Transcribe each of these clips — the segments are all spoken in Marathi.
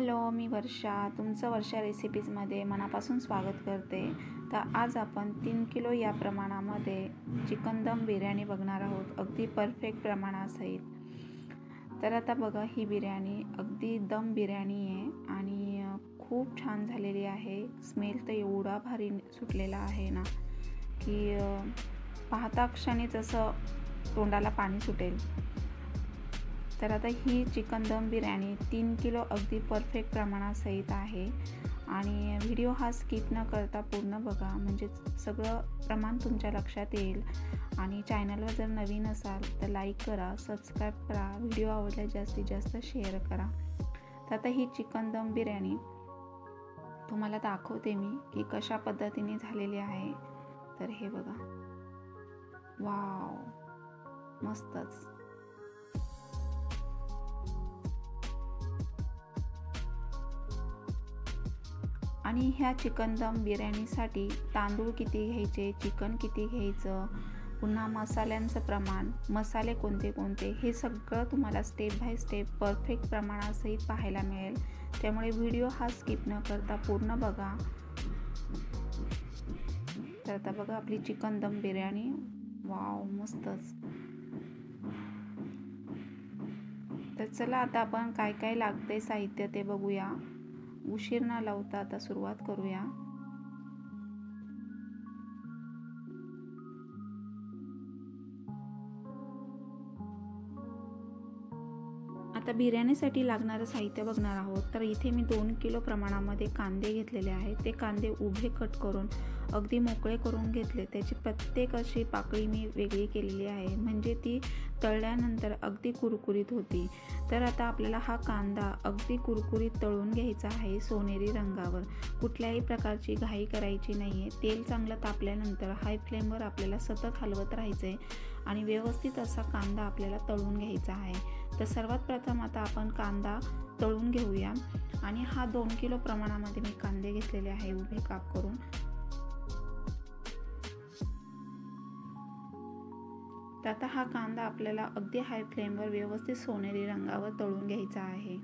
हॅलो, मी वर्षा. तुमचं वर्षा रेसिपीजमध्ये मनापासून स्वागत करते. तर आज आपण 3 किलो या प्रमाणामध्ये चिकन दम बिर्याणी बघणार आहोत, अगदी परफेक्ट प्रमाणासहित. तर आता बघा, ही बिर्याणी अगदी दम बिर्याणी आहे आणि खूप छान झालेली आहे. स्मेल तर एवढा भारी सुटलेला आहे ना की पाहता क्षणीच असं तोंडाला पाणी सुटेल. तर आता ही चिकन दम बिर्याणी 3 किलो अगदी परफेक्ट प्रमाणासहित आहे आणि व्हिडिओ हा स्किप न करता पूर्ण बघा, म्हणजे सगळं प्रमाण तुमच्या लक्षात येईल. आणि चॅनलवर जर नवीन असाल तर लाईक करा, सबस्क्राईब करा, व्हिडिओ आवडल्यास जास्तीत जास्त शेअर करा. तर आता ही चिकन दम बिर्याणी तुम्हाला दाखवते मी की कशा पद्धतीने झालेली आहे. तर हे बघा, वाव, मस्तच. आणि ह्या चिकन दम बिर्याणीसाठी तांदूळ किती घ्यायचे, चिकन किती घ्यायचं, पुन्हा मसाल्यांचं प्रमाण, मसाले कोणते कोणते, हे सगळं तुम्हाला स्टेप बाय स्टेप परफेक्ट प्रमाणासहित पाहायला मिळेल. त्यामुळे व्हिडिओ हा स्किप न करता पूर्ण बघा. तर आता बघा आपली चिकन दम बिर्याणी, वाव, मस्तच. तर चला आता आपण काय काय लागते साहित्य ते बघूया. उशीर न लावता आता सुरुवात करूया. आता बिर्याणीसाठी लागणारं साहित्य बघणार आहोत. तर इथे मी 2 किलो प्रमाणामध्ये कांदे घेतलेले आहेत. ते कांदे उभे कट करून अगदी मोकळे करून घेतले. त्याची प्रत्येक अशी पाकळी मी वेगळी केलेली आहे, म्हणजे ती तळल्यानंतर अगदी कुरकुरीत होती. तर आता आपल्याला हा कांदा अगदी कुरकुरीत तळून घ्यायचा आहे, सोनेरी रंगावर. कुठल्याही प्रकारची घाई करायची नाही आहे. तेल चांगलं तापल्यानंतर हाय फ्लेमवर आपल्याला सतत हलवत राहायचं आहे आणि व्यवस्थित असा कांदा आपल्याला तळून घ्यायचा आहे. तर सर्वात प्रथम आता आपण कांदा तळून घेऊया. आणि हा 2 किलो प्रमाणामध्ये मी कांदे घेतलेले आहे उभे काप करून. तर आता हा कांदा आपल्याला अगदी हाय फ्लेमवर व्यवस्थित सोनेरी रंगावर तळून घ्यायचा आहे.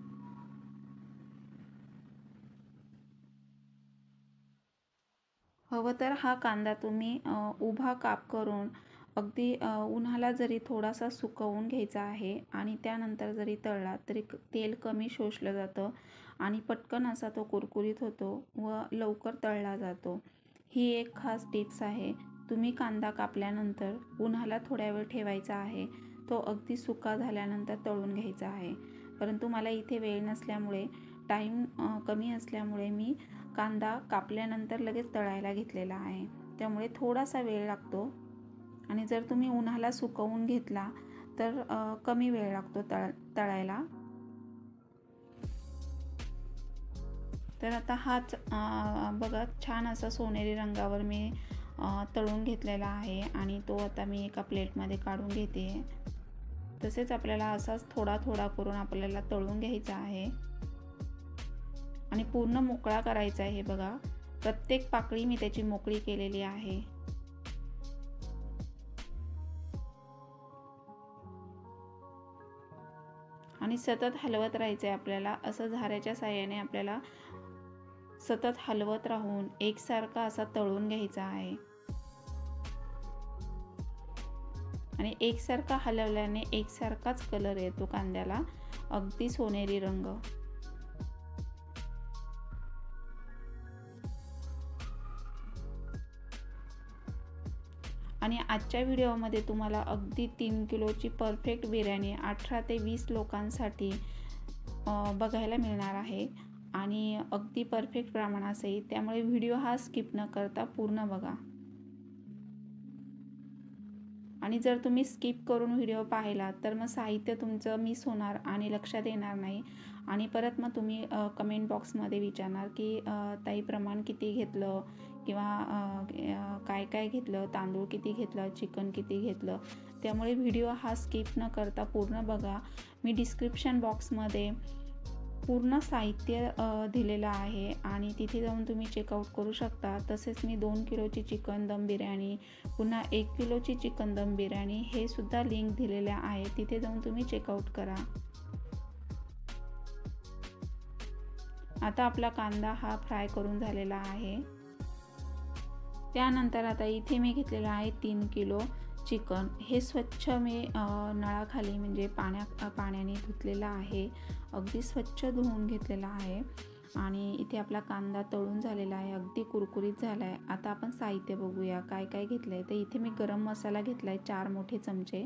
हवं तर हा कांदा तुम्ही उभा काप करून अगदी उन्हाला जरी थोडासा सुकवून घ्यायचा आहे आणि त्यानंतर जरी तळला तरी तेल कमी शोषलं जातं आणि पटकन असा तो कुरकुरीत होतो व लवकर तळला जातो. ही एक खास टिप्स आहे. तुम्ही कांदा कापल्यानंतर उन्हाला थोड्या वेळ ठेवायचा आहे, तो अगदी सुका झाल्यानंतर तळून घ्यायचा आहे. परंतु मला इथे वेळ नसल्यामुळे, टाईम कमी असल्यामुळे मी कांदा कापल्यानंतर लगेच तळायला घेतलेला आहे. त्यामुळे थोडासा वेळ लागतो आणि जर तुम्ही उन्हाला सुकवून घेतला तर कमी वेळ लागतो तळायला. तर आता हाच बघा, छान असा सोनेरी रंगावर मी तळून घेतलेला आहे आणि तो आता मी एका प्लेटमध्ये काढून घेते. तसेच आपल्याला असाच थोडा थोडा करून आपल्याला तळून घ्यायचा आहे आणि पूर्ण मोकळा करायचा आहे. बघा, प्रत्येक पाकळी मी त्याची मोकळी केलेली आहे. आणि सतत हलवत राहायचं आहे आपल्याला. असं झाऱ्याच्या साहाय्याने आपल्याला सतत हलवत राहून एकसारखा असा तळून घ्यायचा आहे. आणि एकसारखा हलवल्याने एकसारखाच कलर येतो कांद्याला, अगदी सोनेरी रंग. आणि आजच्या व्हिडिओमध्ये तुम्हाला अगदी 3 किलोची परफेक्ट बिर्याणी 18 ते 20 लोकांसाठी बघायला मिळणार आहे आणि अगदी परफेक्ट प्रमाणासहित. त्यामुळे व्हिडिओ हा स्किप न करता पूर्ण बघा. आणि जर तुम्ही स्किप करून व्हिडिओ पाहिला तर मग साहित्य तुमचं मिस होणार आणि लक्षात येणार नाही. आणि परत मग तुम्ही कमेंट बॉक्समध्ये विचारणार की ताई प्रमाण किती घेतलं किंवा काय काय घेतलं, तांदूळ किती घेतलं, चिकन किती घेतलं. त्यामुळे व्हिडिओ हा स्किप न करता पूर्ण बघा. मी डिस्क्रिप्शन बॉक्समध्ये पूर्ण साहित्य दिलेलं आहे आणि तिथे जाऊन तुम्ही चेकआउट करू शकता. तसेच मी 2 किलोची चिकन दम बिर्याणी, पुन्हा 1 किलोची चिकन दम बिर्याणी, हे सुद्धा लिंक दिलेल्या आहे. तिथे जाऊन तुम्ही चेकआउट करा. आता आपला कांदा हा फ्राय करून झालेला आहे। त्यानंतर आता इथे मी घेतलेला आहे 3 किलो चिकन। हे स्वच्छ मी नळाखाली म्हणजे पाण्याने धुतलेलं आहे, अगदी स्वच्छ धुवून घेतलेला आहे। आणि इथे आपला कांदा तळून झालेला आहे, अगदी कुरकुरीत झाला आहे। आता आपण साहित्य बघूया काय काय घेतलं आहे। तर इथे मी गरम मसाला घेतला आहे 4 मोठे चमचे,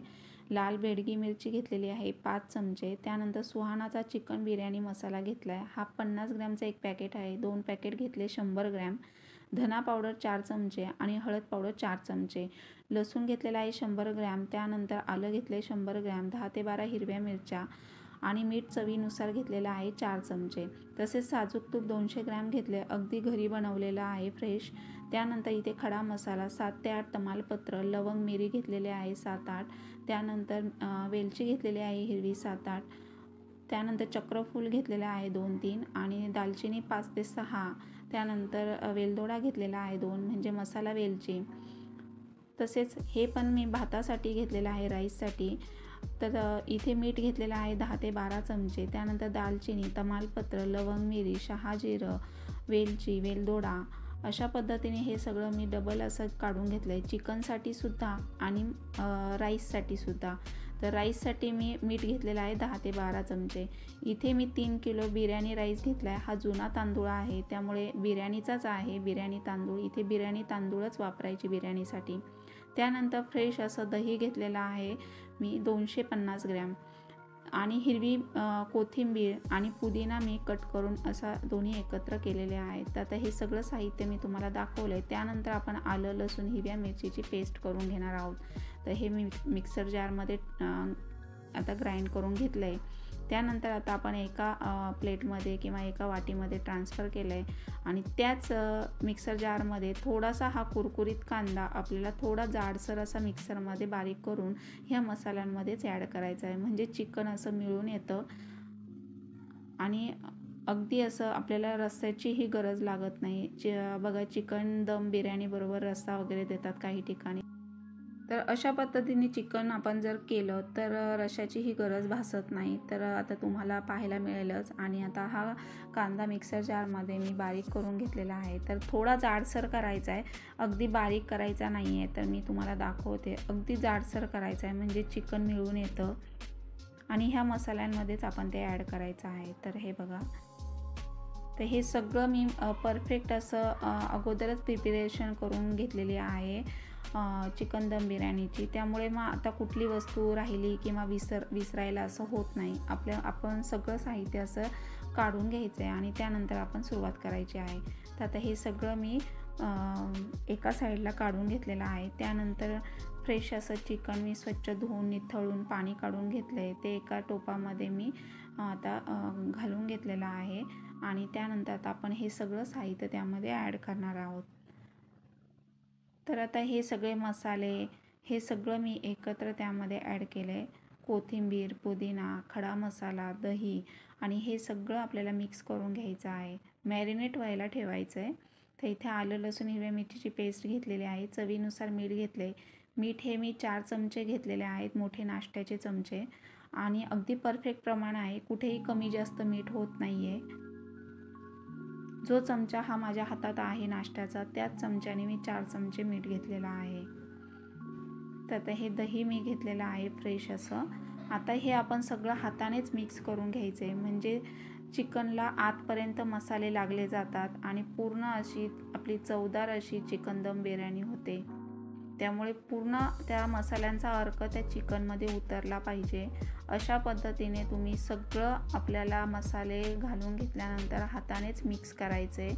लाल बेडगी मिरची घेतलेली आहे 5 चमचे, त्यानंतर सुहानाचा चिकन बिर्याणी मसाला घेतला आहे, हा 50 ग्रॅमचा एक पॅकेट आहे, 2 पॅकेट घेतले 100 ग्रॅम, धना पावडर 4 चमचे आणि हळद पावडर 4 चमचे, लसूण घेतलेला आहे 100 ग्रॅम, त्यानंतर आलं घेतले 100 ग्रॅम, 10 ते 12 हिरव्या मिरच्या आणि मीठ चवीनुसार घेतलेला आहे 4 चमचे। तसेच साजूक तूप 200 ग्रॅम घेतले, अगदी घरी बनवलेलं आहे फ्रेश। त्यानंतर इथे खडा मसाला 7 ते 8 तमालपत्र, लवंग मिरी घेतलेले आहे 7-8, त्यानंतर वेलची घेतलेली आहे हिरवी 7-8, त्यानंतर चक्रफूल घेतलेला आहे 2-3 आणि दालचिनी 5 ते 6, त्यानंतर वेलदोडा घेतलेला आहे 2 म्हणजे मसाला वेलची। तसेच हे पण मी भातासाठी घेतलेलं आहे, राईससाठी। तर इथे मीठ घेतलेलं आहे 10 ते 12 चमचे, त्यानंतर दालचिनी, तमालपत्र, लवंग मिरी, शहाजिरं, वेलची, वेलदोडा, अशा पद्धतीने हे सगळं मी डबल असं काढून घेतलं आहे, चिकनसाठी सुद्धा आणि राईससाठी सुद्धा। तर राईससाठी मी मीठ घेतलेलं आहे 10 ते 12 चमचे। इथे मी 3 किलो बिर्याणी राईस घेतला आहे, हा जुना तांदूळ आहे त्यामुळे बिर्याणीचाच आहे बिर्याणी तांदूळ, इथे बिर्याणी तांदूळच वापरायची बिर्याणीसाठी। त्यानंतर फ्रेश असं दही घेतलेलं आहे मी 250 ग्रॅम आणि हिरवी कोथिंबीर आणि पुदिना मी कट करून असा दोन्ही एकत्र केलेले आहेत। तर आता हे सगळं साहित्य मी तुम्हाला दाखवलं आहे। त्यानंतर आपण आलं, लसूण, हिरव्या मिरचीची पेस्ट करून घेणार आहोत। तर हे मी मिक्सर जारमध्ये आता ग्राइंड करून घेतलं आहे। त्यानंतर आता आपण एका प्लेटमध्ये किंवा एका वाटीमध्ये ट्रान्सफर केलं आहे आणि त्याच मिक्सर जारमध्ये थोडासा हा कुरकुरीत कांदा आपल्याला थोडा जाडसर असा मिक्सरमध्ये बारीक करून ह्या मसाल्यांमध्येच ॲड करायचा आहे, म्हणजे चिकन असं मिळून येतं आणि अगदी असं आपल्याला रस्स्याचीही गरज लागत नाही। बघा चिकन दम बिर्याणी बरोबर रस्सा वगैरे देतात काही ठिकाणी, तर अशा पद्धतीने चिकन आपण जर केलं तर रश्श्याचीही गरज भासत नाही। तर आता तुम्हाला पाहायला मिळेलच। आणि आता हा कांदा मिक्सर जारमध्ये मी बारीक करून घेतलेला आहे, तर थोडा जाडसर करायचा आहे, अगदी बारीक करायचा नाही आहे। तर मी तुम्हाला दाखवते, अगदी जाडसर करायचा आहे म्हणजे चिकन मिळून येतं आणि ह्या मसाल्यांमध्येच आपण ते ॲड करायचं आहे। तर हे बघा, तर हे सगळं मी परफेक्ट असं अगोदरच प्रिपरेशन करून घेतलेली आहे चिकन दम बिर्याणीची, त्यामुळे मग आता कुठली वस्तू राहिली किंवा विसरायला असं होत नाही। आपण सगळं साहित्य असं काढून घ्यायचं आहे आणि त्यानंतर आपण सुरुवात करायची आहे। तर आता हे सगळं मी एका साईडला काढून घेतलेलं आहे। त्यानंतर फ्रेश असं चिकन मी स्वच्छ धुवून निथळून पाणी काढून घेतलं आहे, ते एका टोपामध्ये मी आता घालून घेतलेलं आहे आणि त्यानंतर आता आपण हे सगळं साहित्य त्यामध्ये ॲड करणार आहोत। तर आता हे सगळे मसाले हे सगळं मी एकत्र त्यामध्ये ॲड केलं आहे, कोथिंबीर, पुदिना, खडा मसाला, दही आणि हे सगळं आपल्याला मिक्स करून घ्यायचं आहे, मॅरिनेट व्हायला ठेवायचं आहे। तर इथे आलं, लसूण, हिरव्या मिरचीची पेस्ट घेतलेली आहे, चवीनुसार मीठ घेतले, मीठ हे मी 4 चमचे घेतलेले आहेत, मोठे नाश्त्याचे चमचे, आणि अगदी परफेक्ट प्रमाण आहे, कुठेही कमी जास्त मीठ होत नाही आहे। जो चमचा हा माझ्या हातात आहे नाश्त्याचा, त्याच चमच्याने मी 4 चमचे मीठ घेतलेलं आहे। तर आता हे दही मी घेतलेलं आहे फ्रेश असं। आता हे आपण सगळं हातानेच मिक्स करून घ्यायचं आहे, म्हणजे चिकनला आतपर्यंत मसाले लागले जातात आणि पूर्ण अशी आपली चवदार अशी चिकन दम बिर्याणी होते। त्यामुळे पूर्ण त्या मसाल्यांचा अर्क त्या चिकनमध्ये उतरला पाहिजे। अशा पद्धतीने तुम्ही सगळं आपल्याला मसाले घालून घेतल्यानंतर हातानेच मिक्स करायचे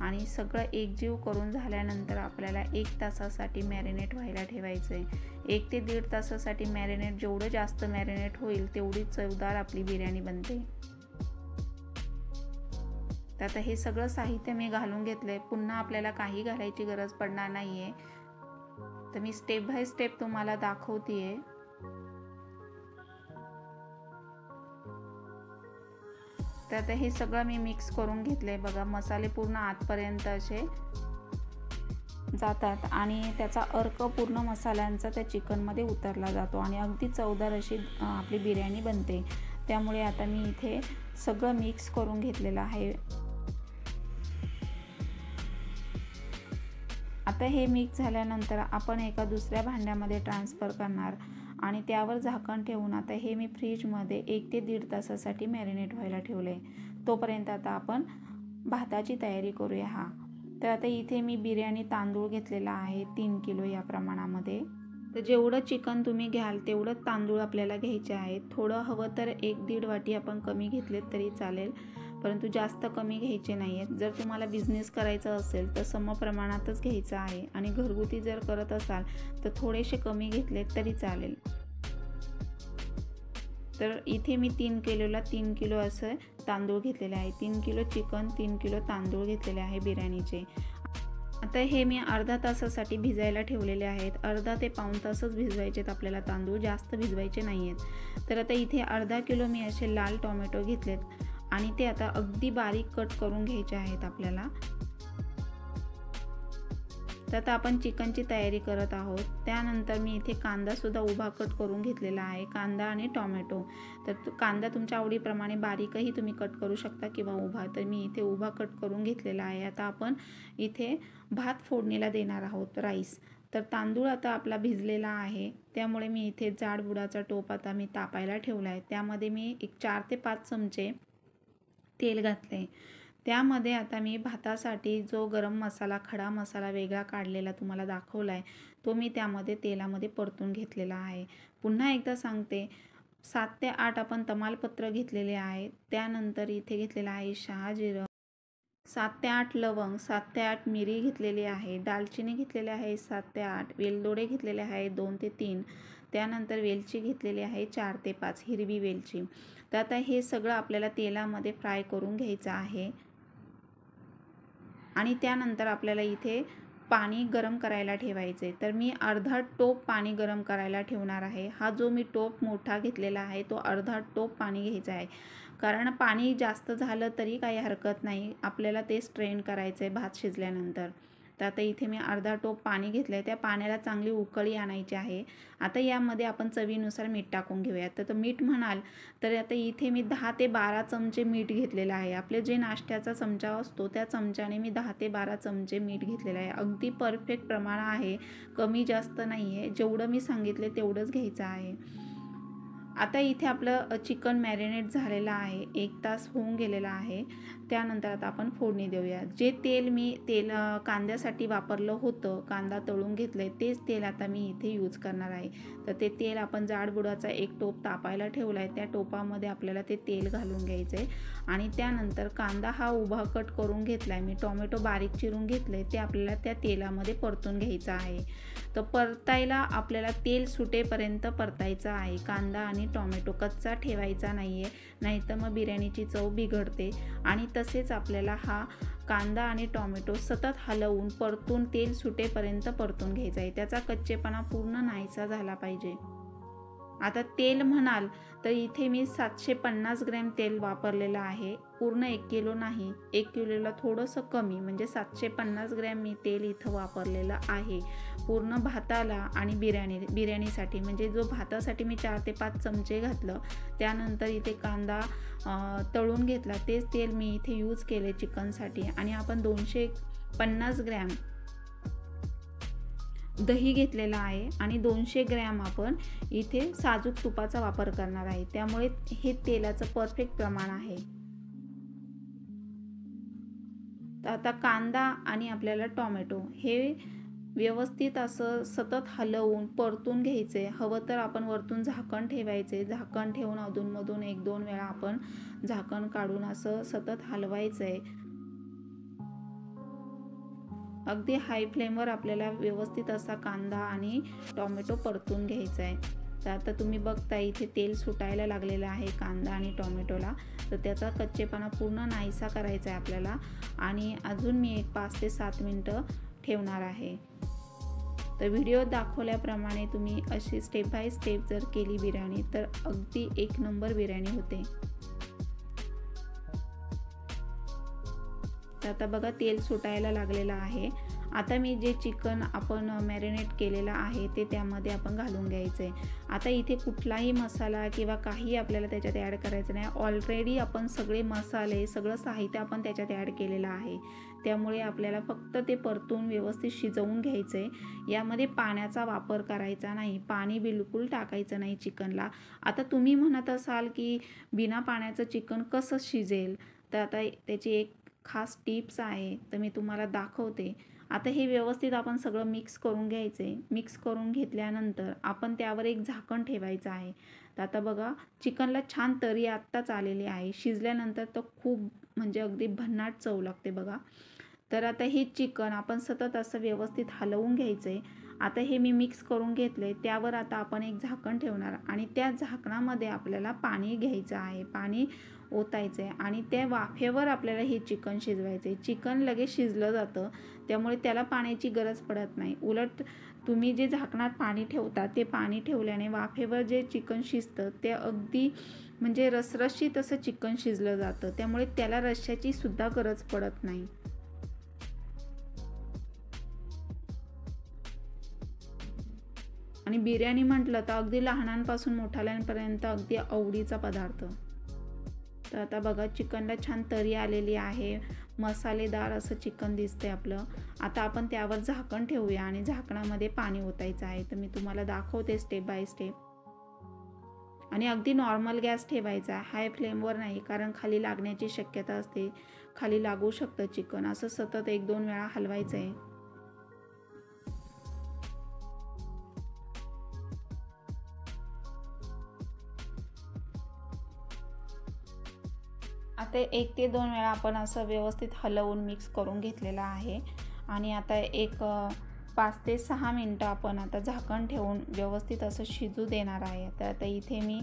आणि सगळं एकजीव करून झाल्यानंतर आपल्याला 1 तासासाठी मॅरिनेट व्हायला ठेवायचे। 1 ते 1.5 तासासाठी मॅरिनेट, जेवढं जास्त मॅरिनेट होईल तेवढी चवदार आपली बिर्याणी बनते। तर आता हे सगळं साहित्य मी घालून घेतलं आहे, पुन्हा आपल्याला काही घालायची गरज पडणार नाही आहे। तर मी स्टेप बाय स्टेप तुम्हाला दाखवते आहे। तर आता हे सगळं मी मिक्स करून घेतलं आहे, बघा मसाले पूर्ण आतपर्यंत असे जातात आणि त्याचा अर्क पूर्ण मसाल्यांचा त्या चिकनमध्ये उतरला जातो आणि अगदी चवदार अशी आपली बिर्याणी बनते। त्यामुळे आता मी इथे सगळं मिक्स करून घेतलेलं आहे आता हे मिक्स झाल्यानंतर आपण एका दुसऱ्या भांड्यामध्ये ट्रान्सफर करणार आणि त्यावर झाकण ठेवून आता हे मी फ्रीजमध्ये 1 ते 1.5 तासासाठी मॅरिनेट व्हायला ठेवले. तोपर्यंत आता आपण भाताची तयारी करूया. तर आता इथे मी बिर्याणी तांदूळ घेतलेला आहे 3 किलो या प्रमाणामध्ये. तर जेवढं चिकन तुम्ही घ्याल तेवढं तांदूळ आपल्याला घ्यायचे आहेत. थोडं हवं तर 1-1.5 वाटी आपण कमी घेतलेत तरी चालेल, परंतु जास्त कमी घ्यायचे नाही आहेत. जर तुम्हाला बिझनेस करायचा असेल तर समप्रमाणातच घ्यायचं आहे आणि घरगुती जर करत असाल तर थोडेसे कमी घेतलेत तरी चालेल. तर इथे मी 3 किलोला 3 किलो असं तांदूळ घेतलेले आहे. 3 किलो चिकन, 3 किलो तांदूळ घेतलेले आहे बिर्याणीचे. आता हे मी अर्धा तासासाठी भिजायला ठेवलेले आहेत. अर्धा ते पाऊण तासच भिजवायचे आहेत आपल्याला तांदूळ, जास्त भिजवायचे नाही आहेत. तर आता इथे अर्धा किलो मी असे लाल टोमॅटो घेतलेत आणि ते आता अगदी बारीक कट करून घ्यायचे आहेत आपल्याला. तर आता आपण चिकनची तयारी करत आहोत. त्यानंतर मी इथे कांदासुद्धा उभा कट करून घेतलेला आहे, कांदा आणि टोमॅटो. तर कांदा तुमच्या आवडीप्रमाणे बारीकही तुम्ही कट करू शकता किंवा उभा. तर मी इथे उभा कट करून घेतलेला आहे. आता आपण इथे भात फोडणीला देणार आहोत, राईस. तर तांदूळ आता आपला भिजलेला आहे, त्यामुळे मी इथे जाड बुडाचा टोप आता मी तापायला ठेवला आहे. त्यामध्ये मी एक 4 ते 5 चमचे तेल घातले. त्यामध्ये आता मी भातासाठी जो गरम मसाला, खडा मसाला वेगळा काढलेला तुम्हाला दाखवला आहे, तो मी त्यामध्ये तेलामध्ये परतून घेतलेला आहे. पुन्हा एकदा सांगते, 7 ते 8 आपण तमालपत्र घेतलेले आहे. त्यानंतर इथे घेतलेलं आहे शहाजिरं, 7 ते 8 लवंग, 7 ते 8 मिरी घेतलेली आहे, दालचिनी घेतलेली आहे 7 ते 8, वेलदोडे घेतलेले आहे 2 ते 3, त्यानंतर वेलची घेतलेली आहे 4 ते 5, हिरवी वेलची. तर आता हे सगळं आपल्याला तेलामध्ये फ्राय करून घ्यायचं आहे. आणि त्यानंतर आपल्याला इथे पाणी गरम करायला ठेवायचे. तर मी अर्धा टोप पाणी गरम करायला ठेवणार आहे. हा जो मी टोप मोठा घेतलेला आहे तो अर्धा टोप पाणी घ्यायचा आहे, कारण पाणी जास्त झालं तरी काही हरकत नाही, आपल्याला ते स्ट्रेन करायचं आहे भात शिजल्यानंतर. तर आता इथे मी अर्धा टोप पाणी घेतलं आहे. त्या पाण्याला चांगली उकळी आणायची आहे. आता यामध्ये आपण चवीनुसार मीठ टाकून घेऊयात. तर मीठ म्हणाल तर आता इथे मी 10 ते 12 चमचे मीठ घेतलेलं आहे. आपले जे नाश्त्याचा चमचा असतो त्या चमच्याने मी 10 ते 12 चमचे मीठ घेतलेलं आहे. अगदी परफेक्ट प्रमाण आहे, कमी जास्त नाही आहे. जेवढं मी सांगितले तेवढंच घ्यायचं आहे. आता इथे आपलं चिकन मॅरिनेट झालेलं आहे, 1 तास होऊन गेलेला आहे. त्यानंतर आता आपण फोडणी देऊया. जे तेल मी कांद्यासाठी वापरलं होतं, कांदा तळून घेतलं आहे, तेच तेल आता मी इथे यूज करणार आहे. तर ते तेल आपण जाडबुडाचा एक टोप तापायला ठेवला आहे, त्या टोपामध्ये आपल्याला ते तेल घालून घ्यायचं आहे. आणि त्यानंतर कांदा हा उभा कट करून घेतला आहे मी, टोमॅटो बारीक चिरून घेतलं आहे, ते आपल्याला त्या तेलामध्ये परतून घ्यायचं आहे. तर परतायला आपल्याला तेल सुटेपर्यंत परतायचं आहे. कांदा आणि टोमॅटो कच्चा ठेवायचा नाही आहे, नाहीतर मग बिर्याणीची चव बिघडते. आणि तसेच आपल्याला हा कांदा आणि टोमॅटो सतत हलवून परतून तेल सुटेपर्यंत परतून घ्यायचा आहे. त्याचा कच्चेपणा पूर्ण नाहीसा झाला पाहिजे. आता तेल म्हणाल तर इथे मी 750 ग्रॅम तेल वापरलेलं आहे, पूर्ण 1 किलो नाही, 1 किलोला थोडंसं कमी, म्हणजे 750 ग्रॅम मी तेल इथं वापरलेलं आहे पूर्ण भाताला आणि बिर्याणीसाठी. म्हणजे जो भातासाठी मी 4 ते 5 चमचे घातलं, त्यानंतर इथे कांदा तळून घेतला, तेच तेल मी इथे यूज केले चिकनसाठी. आणि आपण 250 ग्रॅम दही घेतलेला आहे आणि 200 ग्रॅम आपण इथे साजूक तुपाचा वापर करणार आहे, त्यामुळे हे तेलाचं परफेक्ट प्रमाण आहे. आता कांदा आणि आपल्याला टोमॅटो हे व्यवस्थित असं सतत हलवून परतून घ्यायचे. हवं तर आपण वरतून झाकण ठेवायचे, झाकण ठेवून अधूनमधून 1-2 वेळा आपण झाकण काढून असं सतत हलवायचं आहे. अगदी हाय फ्लेमवर आपल्याला व्यवस्थित असा कांदा आणि टोमॅटो परतून घ्यायचा आहे. तर आता तुम्ही बघता इथे तेल सुटायला लागलेलं आहे कांदा आणि टोमॅटोला, तर त्याचा कच्चेपणा पूर्ण नाहीसा करायचा आहे आपल्याला. आणि अजून मी एक 5 ते 7 मिनटं ठेवणार आहे. तर व्हिडिओ दाखवल्याप्रमाणे तुम्ही अशी स्टेप बाय स्टेप जर केली बिर्याणी तर अगदी 1 नंबर बिर्याणी होते. तर आता बघा तेल सुटायला लागलेलं आहे आता मी जे चिकन आपण मॅरिनेट केलेलं आहे ते त्यामध्ये आपण घालून घ्यायचं आहे. आता इथे कुठलाही मसाला किंवा काही आपल्याला त्याच्यात ॲड करायचं नाही. ऑलरेडी आपण सगळे मसाले सगळं साहित्य आपण त्याच्यात ॲड केलेलं आहे. त्यामुळे आपल्याला फक्त ते परतून व्यवस्थित शिजवून घ्यायचं आहे. यामध्ये पाण्याचा वापर करायचा नाही, पाणी बिलकुल टाकायचं नाही चिकनला. आता तुम्ही म्हणत असाल की बिना पाण्याचं चिकन कसं शिजेल, तर आता त्याची एक खास टिप्स आहे, तर मी तुम्हाला दाखवते. आता हे व्यवस्थित आपण सगळं मिक्स करून घ्यायचं आहे. मिक्स करून घेतल्यानंतर आपण त्यावर एक झाकण ठेवायचं आहे. तर आता बघा चिकनला छान तरी आत्ताच आलेली आहे. शिजल्यानंतर तर खूप म्हणजे अगदी भन्नाट चव लागते बघा. तर आता हे चिकन आपण सतत असं व्यवस्थित हलवून घ्यायचं आहे. आता हे मी मिक्स करून घेतलं आहे. त्यावर आता आपण एक झाकण ठेवणार आणि त्या झाकणामध्ये आपल्याला पाणी घ्यायचं आहे, पाणी ओतायचं आहे आणि त्या वाफेवर आपल्याला हे चिकन शिजवायचं आहे. चिकन लगेच शिजलं जातं, त्यामुळे त्याला पाण्याची गरज पडत नाही. उलट तुम्ही जे झाकणात पाणी ठेवता ते पाणी ठेवल्याने वाफेवर जे चिकन शिजतं ते अगदी म्हणजे रसरशीत असं चिकन शिजलं जातं, त्यामुळे त्याला रश्श्याची सुद्धा गरज पडत नाही. आणि बिर्याणी म्हटलं तर अगदी लहानांपासून मोठ्याल्यांपर्यंत अगदी आवडीचा पदार्थ. तर आता बघा चिकनला छान तरी आलेली आहे, मसालेदार असं चिकन दिसतंय आपलं. आता आपण त्यावर झाकण ठेवूया आणि झाकणामध्ये पाणी ओतायचं आहे. तर मी तुम्हाला दाखवते स्टेप बाय स्टेप. आणि अगदी नॉर्मल गॅस ठेवायचा आहे, हाय फ्लेमवर नाही, कारण खाली लागण्याची शक्यता असते, खाली लागू शकतं चिकन. असं सतत 1-2 वेळा हलवायचं आहे. आता 1 ते 2 वेळा आपण असं व्यवस्थित हलवून मिक्स करून घेतलेलं आहे. आणि आता एक 5 ते 6 मिनटं आपण आता झाकण ठेवून व्यवस्थित असं शिजू देणार आहे. तर आता इथे मी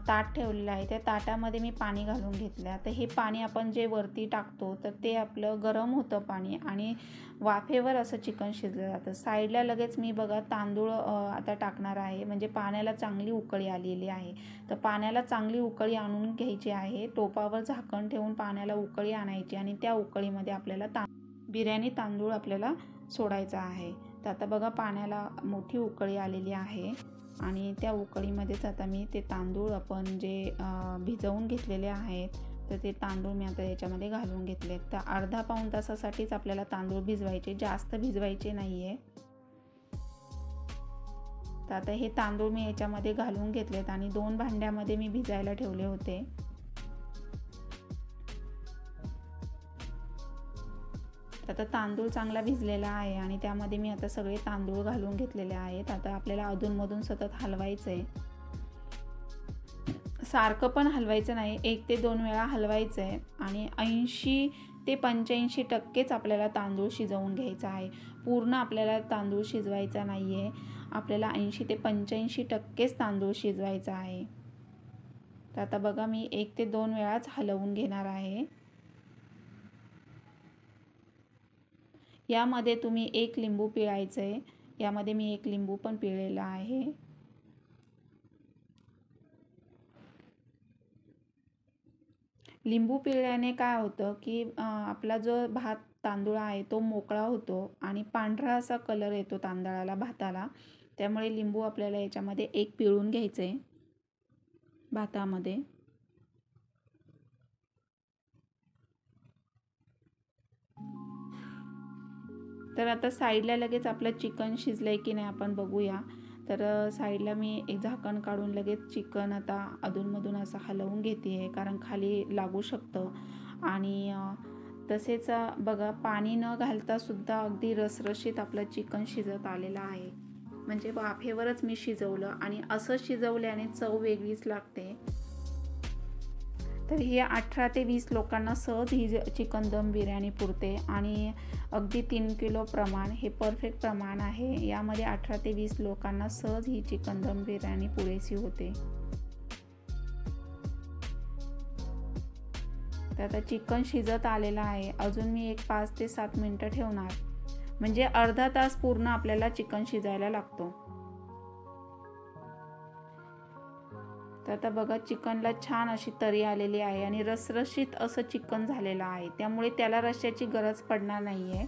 ताट ठेवलेलं आहे, त्या ताटामध्ये मी पाणी घालून घेतलं. आता हे पाणी आपण जे वरती टाकतो तर ते आपलं गरम होतं पाणी आणि वाफेवर असं चिकन शिजलं जातं. साईडला लगेच मी बघा तांदूळ आता टाकणार आहे, म्हणजे पाण्याला चांगली उकळी आलेली आहे. तर पाण्याला चांगली उकळी आणून घ्यायची आहे. टोपावर झाकण ठेवून पाण्याला उकळी आणायची आणि त्या उकळीमध्ये आपल्याला बिर्याणी तांदूळ आपल्याला सोडायचा आहे. तर आता बघा पाण्याला मोठी उकळी आलेली आहे आणि त्या उकळीमध्येच आता मी ते तांदूळ आपण जे भिजवून घेतलेले आहेत तर ते तांदूळ मी आता याच्यामध्ये घालून घेतले. तर अर्धा-पाऊण तासासाठीच आपल्याला तांदूळ भिजवायचे, जास्त भिजवायचे नाही आहे. तर आता हे तांदूळ मी याच्यामध्ये घालून घेतलेत आणि 2 भांड्यामध्ये मी भिजायला ठेवले होते. आता तांदूळ चांगला भिजलेला आहे आणि त्यामध्ये मी आता सगळे तांदूळ घालून घेतलेले आहेत. आता आपल्याला अधूनमधून सतत हलवायचं आहे, सारखं पण हलवायचं नाही, 1 ते 2 वेळा हलवायचं आहे. आणि 80 ते 85% आपल्याला तांदूळ शिजवून घ्यायचा आहे. पूर्ण आपल्याला तांदूळ शिजवायचा नाही आहे, आपल्याला 80 ते 85%च तांदूळ शिजवायचा आहे. तर आता बघा मी 1 ते 2 वेळाच हलवून घेणार आहे. यामध्ये तुम्ही 1 लिंबू पिळायचं आहे. यामध्ये मी 1 लिंबू पण पिळलेला आहे. लिंबू पिळल्याने काय होतं की आपला जो भात तांदूळ आहे तो मोकळा होतो आणि पांढरा असा कलर येतो तांदळाला, भाताला. त्यामुळे लिंबू आपल्याला याच्यामध्ये 1 पिळून घ्यायचं आहे भातामध्ये. तर आता साईडला लगेच आपलं चिकन शिजलं आहे की नाही आपण बघूया. तर साईडला मी एक झाकण काढून लगेच चिकन आता अधूनमधून असं हलवून घेते आहे, कारण खाली लागू शकतं. आणि तसेच बघा पाणी न घालतासुद्धा अगदी रसरशीत आपलं चिकन शिजत आलेलं आहे. म्हणजे वाफेवरच मी शिजवलं आणि असं शिजवल्याने चव वेगळीच लागते. तर ही 18 ते 20 लोकांना सहज ही चिकन दम बिर्याणी पुरते आणि अगदी 3 किलो प्रमाण हे परफेक्ट प्रमाण आहे. यामध्ये 18 ते 20 लोकांना सहज ही चिकन दम बिर्याणी पुरेशी होते. तर आता चिकन शिजत आलेलं आहे. अजून मी एक 5 ते 7 मिनटं ठेवणार, म्हणजे अर्धा तास पूर्ण आपल्याला चिकन शिजायला लागतो. तर आता बघा चिकनला छान अशी तरी आलेली आहे आणि रसरशीत असं चिकन झालेलं आहे, त्यामुळे त्याला रश्श्याची गरज पडणार नाही आहे.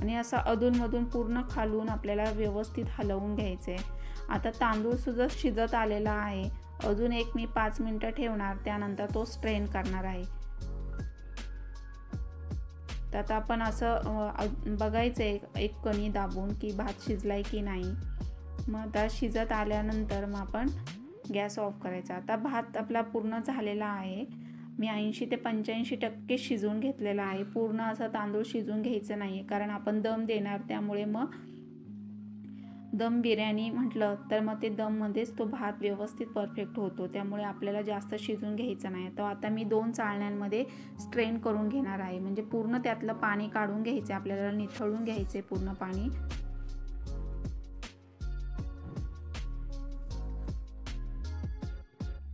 आणि असं अधूनमधून पूर्ण खालून आपल्याला व्यवस्थित हलवून घ्यायचं आहे. आता तांदूळसुद्धा शिजत आलेला आहे. अजून एक मी 5 मिनटं ठेवणार, त्यानंतर तो स्ट्रेन करणार आहे. तर आता आपण असं बघायचं आहे एक कणी दाबून की भात शिजलाय की नाही. मग आता शिजत आल्यानंतर मग आपण गॅस ऑफ करायचा. आता भात आपला पूर्ण झालेला आहे. मी 80 ते 85% शिजवून घेतलेला आहे. पूर्ण असं तांदूळ शिजवून घ्यायचं नाही, कारण आपण दम देणार, त्यामुळे मग दम बिर्याणी म्हटलं तर मग ते दममध्येच तो भात व्यवस्थित परफेक्ट होतो, त्यामुळे आपल्याला जास्त शिजवून घ्यायचं नाही. तर आता मी 2 चाळण्यांमध्ये स्ट्रेन करून घेणार आहे, म्हणजे पूर्ण त्यातलं पाणी काढून घ्यायचं, आपल्याला निथळून घ्यायचे पूर्ण पाणी.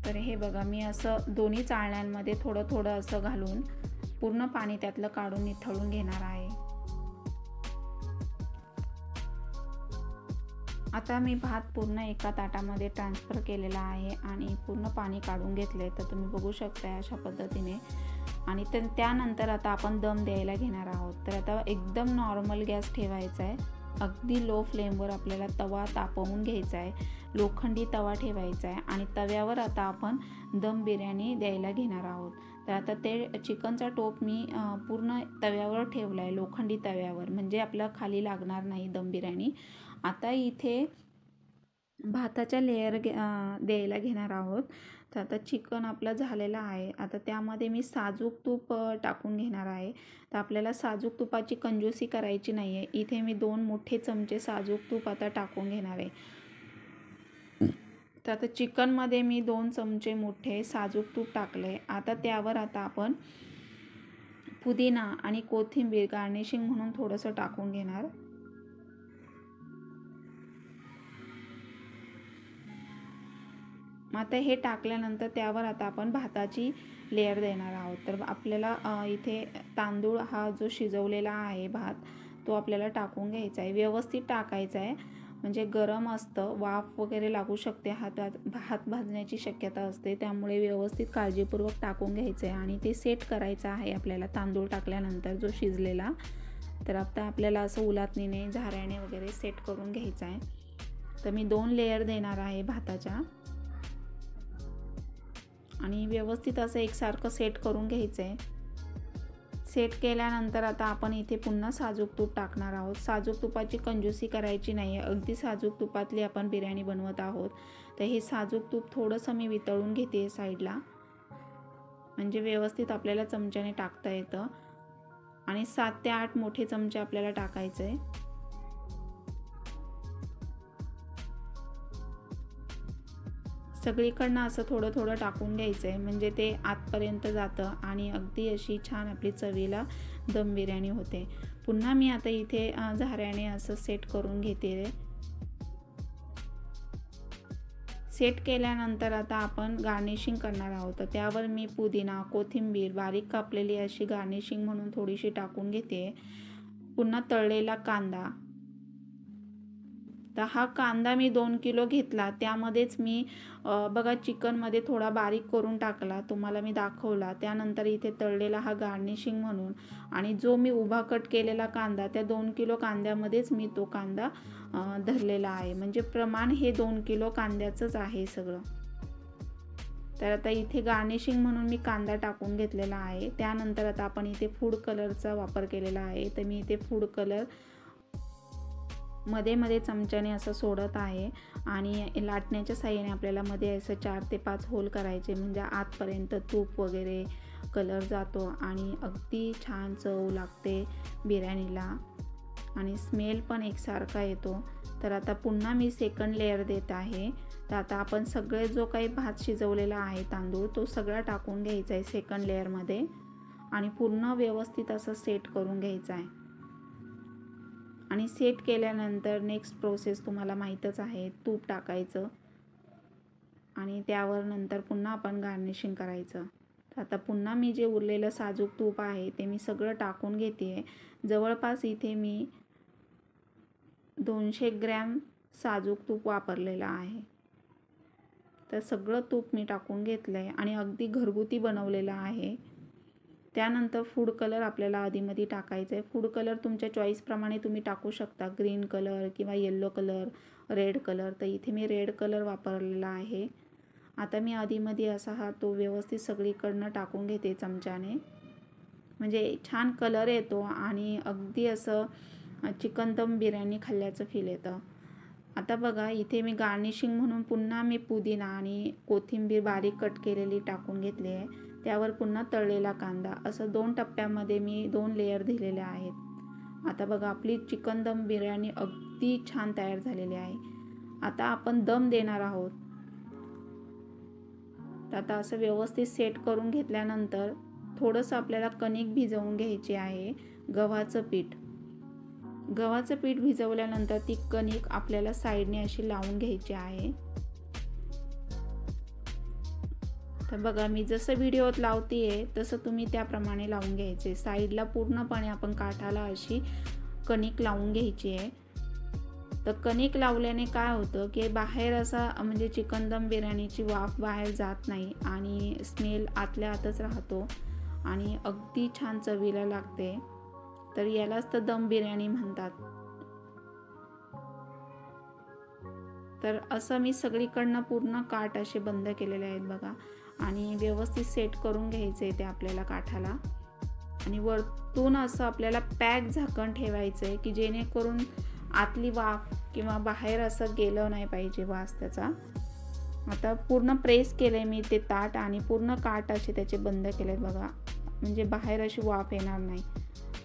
तर हे बघा, मी असं दोन्ही चाळण्यांमध्ये थोडं थोडं असं घालून पूर्ण पाणी त्यातलं काढून निथळून घेणार आहे. आता मी भात पूर्ण एका ताटामध्ये ट्रान्सफर केलेला आहे आणि पूर्ण पाणी काढून घेतले. तर तुम्ही बघू शकता अशा पद्धतीने. आणि त्यानंतर आता आपण दम द्यायला घेणार आहोत. तर आता एकदम नॉर्मल गॅस ठेवायचा आहे. अगदी लो फ्लेमवर आपल्याला तवा तापवून घ्यायचा आहे. लोखंडी तवा ठेवायचा आहे आणि तव्यावर आता आपण दम बिर्याणी द्यायला घेणार आहोत. तर आता ते चिकनचा टोप मी पूर्ण तव्यावर ठेवला आहे, लोखंडी तव्यावर, म्हणजे आपलं खाली लागणार नाही दम बिर्याणी. आता इथे भाताच्या लेयर द्यायला घेणार आहोत. तर आता चिकन आपलं झालेलं आहे. आता त्यामध्ये मी साजूक तूप टाकून घेणार आहे. तर आपल्याला साजूक तुपाची कंजूसी करायची नाही आहे. इथे मी 2 मोठे चमचे साजूक तूप आता टाकून घेणार आहे. तर आता चिकनमध्ये मी 2 चमचे मोठे साजूक तूप टाकले. आता त्यावर आता आपण पुदिना आणि कोथिंबीर गार्निशिंग म्हणून थोडंसं टाकून घेणार. आता हे टाकल्यानंतर त्यावर आता आपण भाताची लेयर देणार आहोत. तर आपल्याला इथे तांदूळ हा जो शिजवलेला आहे भात, तो आपल्याला टाकून घ्यायचा आहे. व्यवस्थित टाकायचा आहे, म्हणजे गरम असतं, वाफ वगैरे लागू शकते, हात भाजण्याची शक्यता असते, त्यामुळे व्यवस्थित काळजीपूर्वक टाकून घ्यायचं आहे. आणि ते सेट करायचं आहे आपल्याला तांदूळ टाकल्यानंतर जो शिजलेला. तर आता आपल्याला असं उलातणीने झाऱ्याने वगैरे सेट करून घ्यायचं आहे. तर मी 2 लेयर देणार आहे भाताच्या आणि व्यवस्थित असं एकसारखं सेट करून घ्यायचं आहे. सेट केल्यानंतर आता आपण इथे पुन्हा साजूक तूप टाकणार आहोत. साजूक तुपाची कंजूसी करायची नाही आहे, अगदी साजूक तुपातली आपण बिर्याणी बनवत आहोत. तर हे साजूक तूप थोडंसं मी वितळून घेते साईडला, म्हणजे व्यवस्थित आपल्याला चमच्याने टाकता येतं. आणि 7 ते 8 मोठे चमचे आपल्याला टाकायचं आहे. सगळीकडनं असं थोडं थोडं टाकून घ्यायचं आहे, म्हणजे ते आतपर्यंत जातं आणि अगदी अशी छान आपली चवीला दम बिर्याणी होते. पुन्हा मी आता इथे झाऱ्याने असं सेट करून घेते. सेट केल्यानंतर आता आपण गार्निशिंग करणार आहोत. तर त्यावर मी पुदिना, कोथिंबीर बारीक कापलेली अशी गार्निशिंग म्हणून थोडीशी टाकून घेते. पुन्हा तळलेला कांदा. तर हा कांदा मी 2 किलो घेतला, त्यामध्येच मी बघा चिकनमध्ये थोडा बारीक करून टाकला, तुम्हाला मी दाखवला. त्यानंतर इथे तळलेला हा गार्निशिंग म्हणून, आणि जो मी उभा कट केलेला कांदा, त्या 2 किलो कांद्यामध्येच मी तो कांदा धरलेला आहे, म्हणजे प्रमाण हे 2 किलो कांद्याचंच आहे सगळं. तर आता इथे गार्निशिंग म्हणून मी कांदा टाकून घेतलेला आहे. त्यानंतर आता आपण इथे फूड कलरचा वापर केलेला आहे. तर मी इथे फूड कलर मध्ये मध्ये चमच्याने असं सोडत आहे आणि लाटण्याच्या साहाय्याने आपल्याला मध्ये असं 4 ते 5 होल करायचे, म्हणजे आतपर्यंत तूप वगैरे कलर जातो आणि अगदी छान चव लागते बिर्याणीला आणि स्मेल पण एकसारखा येतो. तर आता पुन्हा मी सेकंड लेअर देत आहे. तर आता आपण सगळे जो काही भात शिजवलेला आहे तांदूळ, तो सगळा टाकून घ्यायचा आहे सेकंड लेअरमध्ये आणि पूर्ण व्यवस्थित असं सेट करून घ्यायचं आहे. आणि सेट केल्यानंतर नेक्स्ट प्रोसेस तुम्हाला माहीतच आहे, तूप टाकायचं आणि त्यावर नंतर पुन्हा आपण गार्निशिंग करायचं. तर आता पुन्हा मी जे उरलेलं साजूक तूप आहे ते मी सगळं टाकून घेते आहे. जवळपास इथे मी 200 ग्रॅम साजूक तूप वापरलेलं आहे. तर सगळं तूप मी टाकून घेतलं आहे आणि अगदी घरगुती बनवलेलं आहे. त्यानंतर फूड कलर आपल्याला आधीमध्ये टाकायचा आहे. फूड कलर तुमच्या चॉईसप्रमाणे तुम्ही टाकू शकता, ग्रीन कलर किंवा येल्लो कलर, रेड कलर. तर इथे मी रेड कलर वापरलेला आहे. आता मी आधीमध्ये असा तो व्यवस्थित सगळीकडनं टाकून घेते चमच्याने, म्हणजे छान कलर येतो आणि अगदी असं चिकन दम बिर्याणी खाल्ल्याचं फील येतं. आता बघा इथे मी गार्निशिंग म्हणून पुन्हा मी पुदिना आणि कोथिंबीर बारीक कट केलेली टाकून घेतली आहे. त्यावर पुन्हा तळलेला कांदा, असं 2 टप्प्यामध्ये मी 2 लेयर दिलेले आहेत. आता बघा आपली चिकन दम बिर्याणी अगदी छान तयार झालेली आहे. आता आपण दम देणार आहोत. तर आता असं व्यवस्थित सेट करून घेतल्यानंतर थोडंसं आपल्याला कणिक भिजवून घ्यायची आहे, गव्हाचं पीठ. गव्हाचं पीठ भिजवल्यानंतर ती कणिक आपल्याला साईडने अशी लावून घ्यायची आहे. तर बघा मी जसं व्हिडिओत लावतीये तसं तुम्ही त्याप्रमाणे लावून घ्यायचे. साईडला पूर्णपणे आपण काठाला अशी कणिक लावून घ्यायची आहे. तर कणिक लावल्याने काय होतं की बाहेर असा म्हणजे चिकन दम बिर्याणीची वाफ बाहेर जात नाही आणि स्मेल आतल्या आतच राहतो आणि अगदी छान चवीला लागते. तर यालाच तर दम बिर्याणी म्हणतात. तर असं मी सगळीकडनं पूर्ण काठ असे बंद केलेले आहेत बघा आणि व्यवस्थित सेट करून घ्यायचे ते आपल्याला काठाला आणि वरतून असं आपल्याला पॅक झाकण ठेवायचं आहे की जेणेकरून आतली वाफ किंवा बाहेर असं गेलं नाही पाहिजे वास त्याचा. आता पूर्ण प्रेस केले मी ते ताट आणि पूर्ण काठ असे त्याचे बंद केलेत बघा, म्हणजे बाहेर अशी वाफ येणार नाही.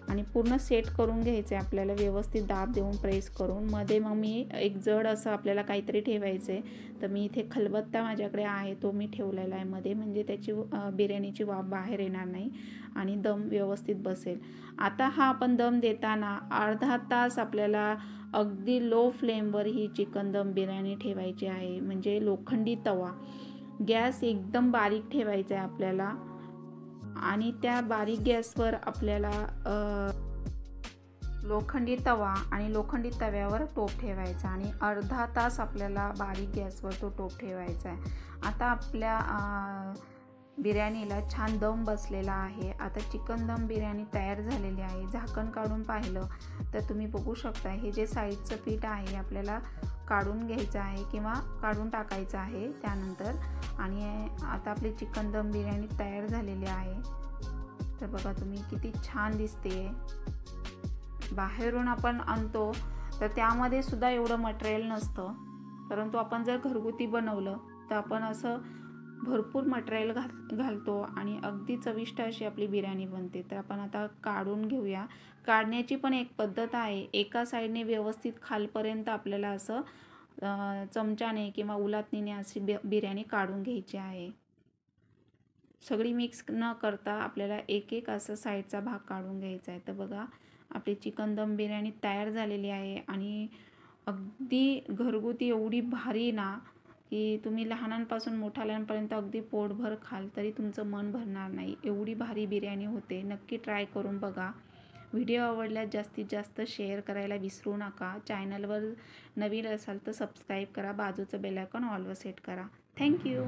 आणि पूर्ण सेट करून घ्यायचे आपल्याला व्यवस्थित दाब देऊन प्रेस करून. मध्ये मग मी एक जड असं आपल्याला काहीतरी ठेवायचं आहे, तर मी इथे खलबत्ता माझ्याकडे आहे तो मी ठेवलेला आहे मध्ये, म्हणजे त्याची बिर्याणीची वाफ बाहेर येणार नाही आणि दम व्यवस्थित बसेल. आता हा आपण दम देताना अर्धा तास आपल्याला अगदी लो फ्लेमवर ही चिकन दम बिर्याणी ठेवायची आहे, म्हणजे लोखंडी तवा. गॅस एकदम बारीक ठेवायचा आहे आपल्याला आणि त्या बारीक गॅसवर आपल्याला लोखंडी तवा आणि लोखंडी तव्यावर टोप ठेवायचा आणि अर्धा तास आपल्याला बारीक गॅसवर तो टोप ठेवायचा आहे. आता आपल्या बिर्याणीला छान दम बसलेला आहे. आता चिकन दम बिर्याणी तयार झालेली आहे. झाकण काढून पाहिलं तर तुम्ही बघू शकता हे जे साईडचं पीठ आहे आपल्याला काढून घ्यायचं आहे किंवा काढून टाकायचं आहे त्यानंतर. आणि आता आपली चिकन दम बिर्याणी तयार झालेली आहे. तर बघा तुम्ही किती छान दिसते. बाहेरून आपण आणतो तर त्यामध्ये सुद्धा एवढं मटेरियल नसतं, परंतु आपण जर घरगुती बनवलं तर आपण असं भरपूर मटेरियल घालतो आणि अगदी चविष्ट अशी आपली बिर्याणी बनते. तर आपण आता काढून घेऊया. काढण्याची पण एक पद्धत आहे. एका साईडने व्यवस्थित खालपर्यंत आपल्याला असं चमच्याने किंवा उलातणीने अशी बिर्याणी काढून घ्यायची आहे. सगळी मिक्स न करता आपल्याला एक एक असं साईडचा भाग काढून घ्यायचा आहे. तर बघा आपली चिकन दम बिर्याणी तयार झालेली आहे आणि अगदी घरगुती एवढी भारी ना की तुम्ही लहानांपासून मोठ्याल्यांपर्यंत अगदी पोटभर खाल तरी तुमचं मन भरणार नाही, एवढी भारी बिर्याणी होते. नक्की ट्राय करून बघा. व्हिडिओ आवडल्यास जास्तीत जास्त शेअर करायला विसरू नका. चॅनलवर नवीन असाल तर सबस्क्राईब करा. बाजूचं बेल आयकॉन ऑलवर सेट करा. थँक्यू.